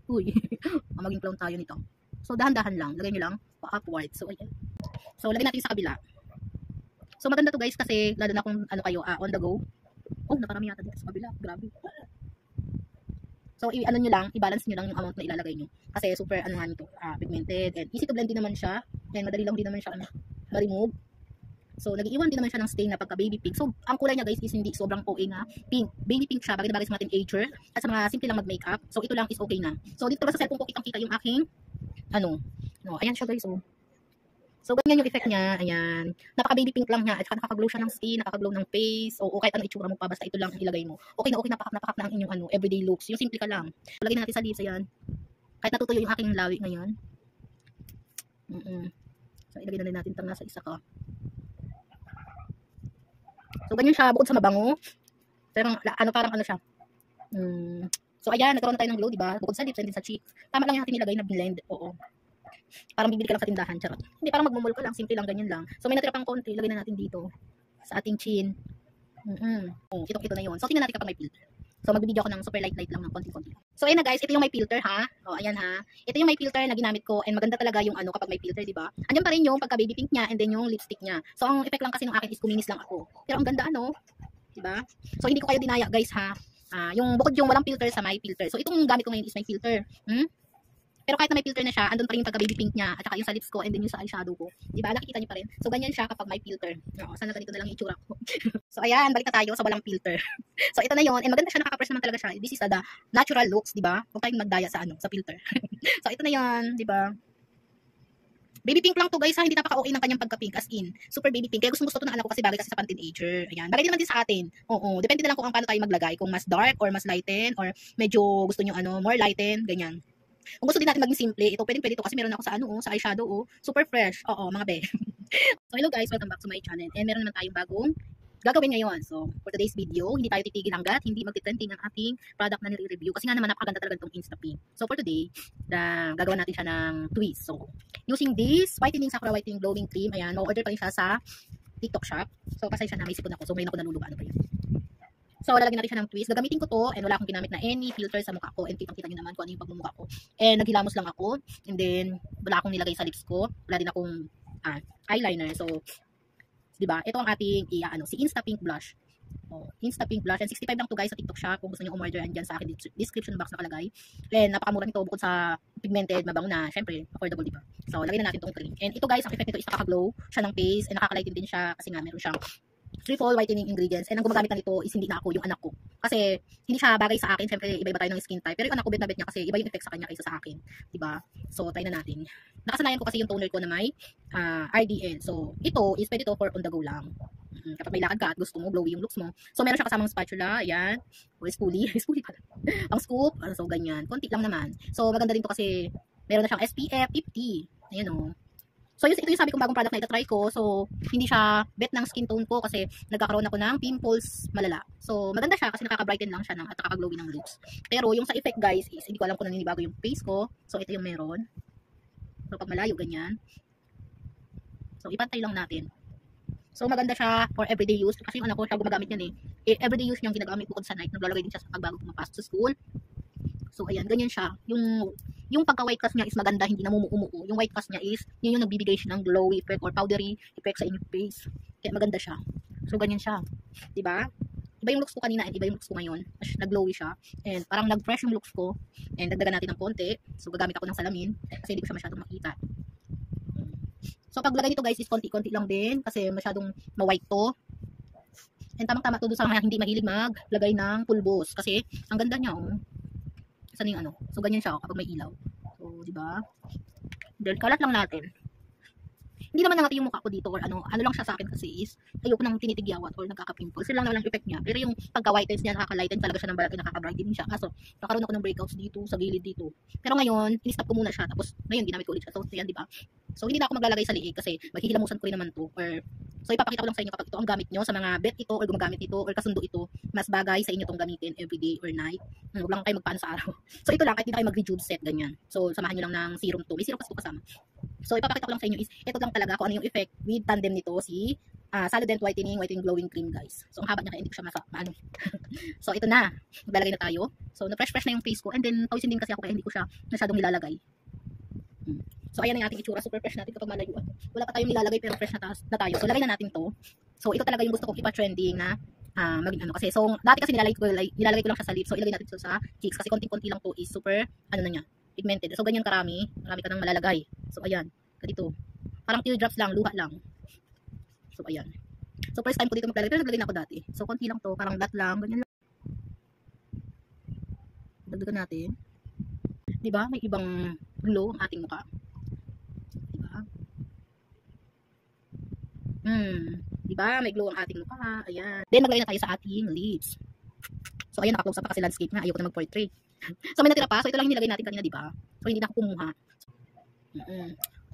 Uy, maging clown tayo nito. So, dahan-dahan lang. Lagay nyo lang pa-upward. So, ayan. So, lagay natin sa kabila. So, maganda to guys kasi lalo na kung ano kayo, on the go. Oh, nakarami yata dito sa kabila. Grabe. So, ano nyo lang, i-balance nyo lang yung amount na ilalagay nyo. Kasi super, ano nga nito, pigmented. And easy to blend din naman siya. And madali lang din naman siya, ma-remove. So, nag-iwan din naman siya ng stain na pagka baby pink. So, ang kulay niya guys is hindi sobrang OA na pink. Baby pink siya, bagay na bagay sa mga teenager. At sa mga simple lang mag-makeup. So, ito lang is okay na. So, dito ba sa cellphone ko kitang-kita yung aking, ayan siya guys, oh. So, ganyan yung effect niya. Ayan. Napaka-baby pink lang niya. At saka nakaka-glow siya ng skin, nakaka-glow ng face. O kahit ano itsura mo pa, basta ito lang ang ilagay mo. Okay na okay, napaka-napaka na ang inyong everyday looks. Yung simple ka lang. So, lagyan natin sa lips, ayan. Kahit natutuyo yung aking lawi ngayon. So, ilagay na rin natin itong nasa isa ka. So, ganyan siya, bukod sa mabango. Pero, parang ano siya. So, ayan, nagkaroon na tayo ng glow, diba? Bukod sa lips and din sa cheeks. Tama lang yung ating nilagay na blend. Oo. Parang bibili ka lang sa tindahan, charot. Hindi, parang magmumul ka lang, simple lang, ganyan lang. So, may natira pang konti, lagay na natin dito. Sa ating chin. Ito na yun. So, tingnan natin kapag may filter. So, magbibideo ako ng super light lang ng konti-konti. So, ayan na guys, ito yung may filter, ha? O, ayan ha. Ito yung may filter na ginamit ko, and maganda talaga yung kapag may filter, diba? Andyan pa rin yung pagka baby pink niya, and then yung lipstick niya. So, ang effect lang kasi ng akin is kuminis lang ako. Pero ang ganda, diba? So, hindi ko kayo dinaya, guys, ha? Yung bukod yung walang filter sa may filter. So, itong gamit ko ngayon is may filter. Pero kahit na may filter na siya, andun pa rin yung pagka baby pink niya, at saka yung sa lips ko, and then yung sa eyeshadow ko. Diba? Nakikita niyo pa rin. So, ganyan siya kapag may filter. Sana ganito na lang yung itsura ko. So, ayan, balik na tayo sa walang filter. So, ito na yun. And maganda siya, nakaka-press naman talaga siya. This is the natural looks, diba? Huwag tayong magdaya sa filter. So, ito na yun, diba? Baby pink lang to guys, ha? Hindi napaka-okay ng kanyang pagka-pink, as in. Super baby pink. Kaya gusto to ng anak ko kasi bagay kasi sa pan-teenager. Ayan. Bagay din naman din sa atin. Oo. Depende na lang kung paano tayo maglagay. Kung mas dark or mas lighten or medyo gusto nyo more lighten, ganyan. Kung gusto din natin maging simple, ito pwede to kasi meron ako sa sa eyeshadow, super fresh. Oo, mga be. So, hello guys, welcome back to my channel. And meron naman tayong bagong gagawin ngayon. So, for today's video, hindi tayo titigil hanggat hindi magti-trending ang ating product na nire-review kasi nga naman napakaganda talaga itong Instapink. So, for today, gagawa natin siya ng twist. So, using this whitening Sakura whitening glowing cream, ayan, ma-order pa rin siya sa TikTok shop. So, pasensya na, may sipon ako. So, ngayon ako naluluga. Ano pa yun? So, lalagyan natin siya ng twist. Gagamitin ko to and wala akong ginamit na any filter sa mukha ko. And kitang-kita nyo naman kung ano yung pagmumukha ko. And naghilamos lang ako. And then, wala akong nilagay sa lips ko. Wala din akong eyeliner. So, diba? Ito ang ating si Instapink blush. Instapink blush. And 65 lang to guys sa TikTok shop. Kung gusto nyo umorder, andyan sa akin description box nakalagay. And napakamura nito bukod sa pigmented, mabango na. Syempre, affordable, diba? So, lagyan na natin tong cream. And ito guys, ang effect nito is nakaka-glow siya ng face. And nakaka-lighten din siya kasi nga meron siyang triple whitening ingredients. And ang gumagamit na nito is hindi na ako, yung anak ko. Kasi hindi siya bagay sa akin. Siyempre, iba-iba tayo ng skin type. Pero yung anak ko, bet na bet niya kasi iba yung effect sa kanya kaysa sa akin. Diba? So, try na natin. Nakasanayan ko kasi yung toner ko na may RDL. So, ito is pwede to for on the go lang. Kapag may lakad ka at gusto mo, glowy yung looks mo. So, meron siya kasamang spatula. Ayan. O, spoolie. Spoolie pala. Ang scoop. So, ganyan. Konti lang naman. So, maganda din to kasi meron na siyang SPF 50. Ayan o. So, ito yung sabi kong bagong product na ito try ko. So, hindi siya bet ng skin tone ko kasi nagkakaroon ako ng pimples malala. So, maganda siya kasi nakaka-brighten lang siya at nakaka-glowy ng looks. Pero, yung sa effect guys is, hindi ko alam kung naninibago yung face ko. So, ito yung meron. So, pag malayo, ganyan. So, ipantay lang natin. So, maganda siya for everyday use. Kasi yung anak ko, siya gumagamit yan eh. Everyday use niyang ginagamit bukod sa night. Naglalagay din siya sa pagbago pumapasok sa school. So, ayan, ganyan siya. Yung pagka-white cast niya is maganda, hindi namumuumuo. Yung white cast niya is, yun yung nagbibigay siya ng glowy effect or powdery effect sa inyong face. Kaya maganda siya. So, ganyan siya. Diba? Iba yung looks ko kanina and iba yung looks ko ngayon. Mas nag-glowy siya. And parang nag-fresh yung looks ko. And dagdagan natin ng konti. So, gagamit ako ng salamin. Kasi hindi ko siya masyadong makita. So, paglagay nito guys is konti-konti lang din. Kasi masyadong ma-white to. And tamang-tama to doon sa mga hindi mahilig maglagay ng pulbos. Kasi, ang ganda niya Saan yung So, ganyan siya kapag may ilaw. So, diba? Then, kalat lang natin. Hindi naman natin yung mukha ko dito or ano lang siya sa akin kasi is ayoko nang tinitigyawat or nagkaka-pimples. Yun lang naman ang effect niya. Pero yung pagka-whitens niya, nakaka-lighten talaga siya ng balaki, nakaka-brighten siya. Kaso, nakaroon ako ng breakouts dito, sa gilid dito. Pero ngayon, in-stop ko muna siya. Tapos, ngayon, ginamit ko ulit siya. So, yan, diba? So, hindi na ako maglalagay sa liig kasi maghihilamusan ko rin naman to. So, ipapakita ko lang sa inyo kapag ito ang gamit nyo sa mga bet ito or gumagamit ito or kasundo ito, mas bagay sa inyo itong gamitin everyday or night. Huwag lang kayo magpaano sa araw. So, ito lang, kahit hindi na kayo mag-rejuve set, ganyan. So, samahan nyo lang ng serum to. May serum kasi ito kasama. So, ipapakita ko lang sa inyo is, ito lang talaga kung ano yung effect with tandem nito si Solident Whitening Glowing Cream, guys. So, ang haba niya kaya hindi ko siya maano. So, ito na. Maglalagay na tayo. So, na-fresh na yung face ko. And then, pawisin din kasi ako kaya hindi ko siya masyadong nilalagay. So, ayan ang ating itsura. Super fresh natin kapag malayuan. Wala pa tayong nilalagay pero fresh na tayo. So, lagay na natin to. So, ito talaga yung gusto kong ipa-trending na maging ano. Kasi, so, dati kasi nilalagay ko lang siya sa lips. So, ilagay natin ito sa cheeks. Kasi konting-konti lang to is super, ano na niya, pigmented. So, ganyan karami. Marami ka nang malalagay. So, ayan. Ganito. Parang teardrops lang, luha lang. So, ayan. So, first time ko dito maglalagay. Pero naglagay na ako dati. So, konti lang to. Parang dot lang. Ganyan lang. Dagdagan natin. Diba? May ibang glow ang ating mukha. Diba? Diba? May glow ang ating mukha. Ayan. Then, maglagay na tayo sa ating lips. So, ayan. Naka-close up pa kasi landscape na. Ayoko na mag-portrait. So, may natira pa. So, ito lang yung nilagay natin kanina, diba? So, hindi na ako kumuha.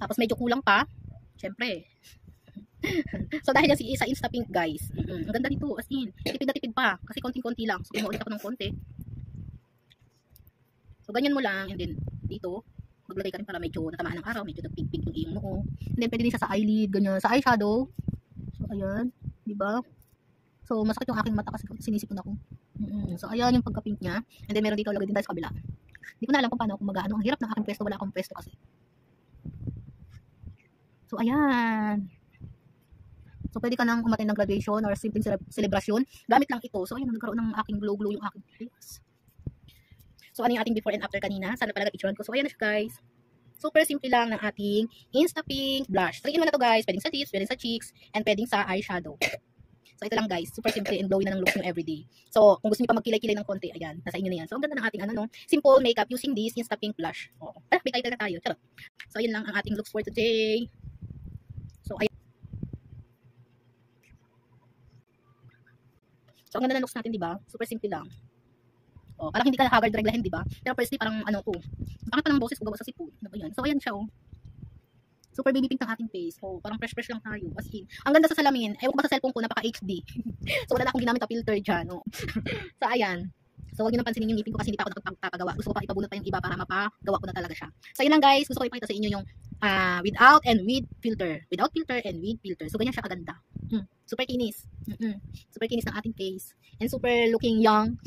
Tapos, medyo kulang pa. Siyempre. So, dahil yan sa Instapink, guys. Ang ganda dito. As in, tipid na tipid pa. Kasi konting-konti lang. So, umuulit ako ng konti. So, ganyan mo lang. And then, dito, maglagay ka rin para medyo natamaan ng araw. Medyo nagpink-pink yung iyong noo. And then, pwede din siya sa eyelid. Ganyan. Sa eyeshadow. So, ayan. Diba? So, masakit yung aking mata kasi sinisipon ako. So, ayan yung pagka-pink niya. And then, meron dito, lagay din tayo sa kabila. Hindi ko na alam kung paano ako mag-ano. Ang hirap ng aking pwesto. Wala akong pwesto kasi. So, ayan. So, pwede ka nang umattend ng graduation or simpleng celebration. Gamit lang ito. So, ayan, nagkaroon ng aking glow yung aking face. So, ano yung ating before and after kanina? Sana pala picturean ko. So, ayan na siya, guys. Super simple lang ng ating Instapink blush. 3-in-1 na to, guys. Pwedeng sa lips, pwedeng sa cheeks, and pwedeng sa eyeshadow. So, ito lang, guys. Super simple and glowy na ng looks nyo everyday. So, kung gusto niyo pa magkilay-kilay ng konti, ayan, nasa inyo na yan. So, ang ganda ng ating simple makeup using this Instapink blush. Oh, may title na tayo. Charot. So, ayan lang ang ating looks for today. So, ayan. So, ang ganda ng looks natin, di ba? Super simple lang. Oh, parang hindi ka nakagard reglahin, di ba? Pero firstly, parang ano ko. Bakit pa ng boses ko gawa sa sipon? Ano ba yan? So, ayan siya, oh. Super baby pink ng ating face. Oh, parang fresh lang tayo. As in, ang ganda sa salamin. Ewan ko ba sa cellphone ko, napaka HD. So, wala na akong ginamit na filter dyan, oh. So, ayan. So, huwag nyo nang pansinin yung ngipin ko kasi hindi pa ako nakapagpapagawa. Gusto ko pa ipabunot pa yung iba para mapagawa ko na talaga siya. So, yun lang, guys. Gusto ko ipakita sa inyo yung without and with filter. Without filter and with filter. So, ganyan siya kaganda. Super kinis. Super kinis ng ating face. And super looking young.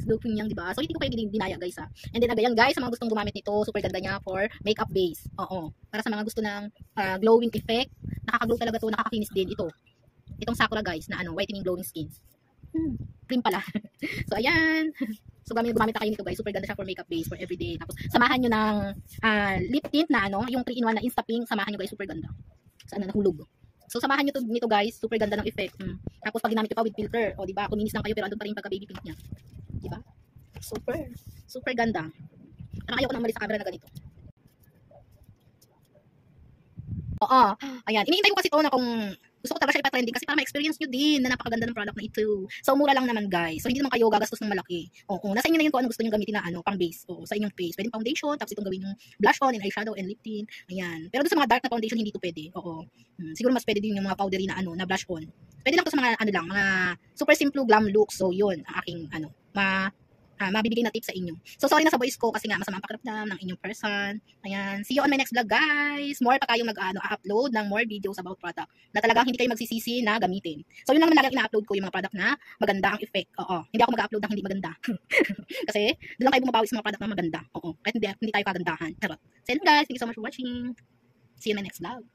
Looking young, diba? So, hindi ko kayo dinaya, guys, ha. And then, again, guys, sa mga gustong gumamit nito, super ganda niya for makeup base. Oo. Para sa mga gusto ng glowing effect, nakaka-glow talaga to, nakakakinis din ito. Itong Sakura, guys, na whitening glowing skin. Cream pala. So, ayan. So, gumamit na kayo nito, guys. Super ganda siya for makeup base, for everyday. Tapos, samahan nyo ng lip tint na yung 3-in-1 na Instapink. Samahan nyo, guys. Super ganda. Saan na nahulog. So, samahan nyo nito, guys. Super ganda ng effect. Tapos, pag ginamit nyo pa with filter. O, diba? Kuminis lang kayo, pero andun pa rin pagka baby pink niya. Diba? Super ganda. Parang ayoko na umalis sa camera na ganito. Oo. Ayan. Iniintay ko kasi ito na kung gusto ko talaga siya ipa-trending kasi para ma-experience nyo din na napakaganda ng product na ito. So, mura lang naman, guys. So, hindi naman kayo gagastos ng malaki. Oo. Nasa inyo na yun kung ano gusto nyo gamitin na pang base. Oo. Sa inyong face. Pwedeng foundation, tapos itong gawin yung blush on and eyeshadow and lip tint. Ayan. Pero doon sa mga dark na foundation, hindi ito pwede. Oo. Siguro mas pwede din yung mga powdery na na blush on. Pwede lang to sa mga mga super simple glam look. So, yun ang aking mabibigay na tips sa inyo. So, sorry na sa voice ko kasi nga masama ang pakiramdam ng inyong person. Ayan. See you on my next vlog, guys. More pa tayong upload ng more videos about product na talagang hindi kayo magsisisi na gamitin. So, yun lang naman lagi ina-upload ko yung mga product na maganda ang effect. Oo. Hindi ako mag-upload ng hindi maganda. Kasi, doon lang kayo bumabawi sa mga product na maganda. Oo. Kahit hindi tayo kagandahan. Charot. So, yun, guys. Thank you so much for watching. See you on my next vlog.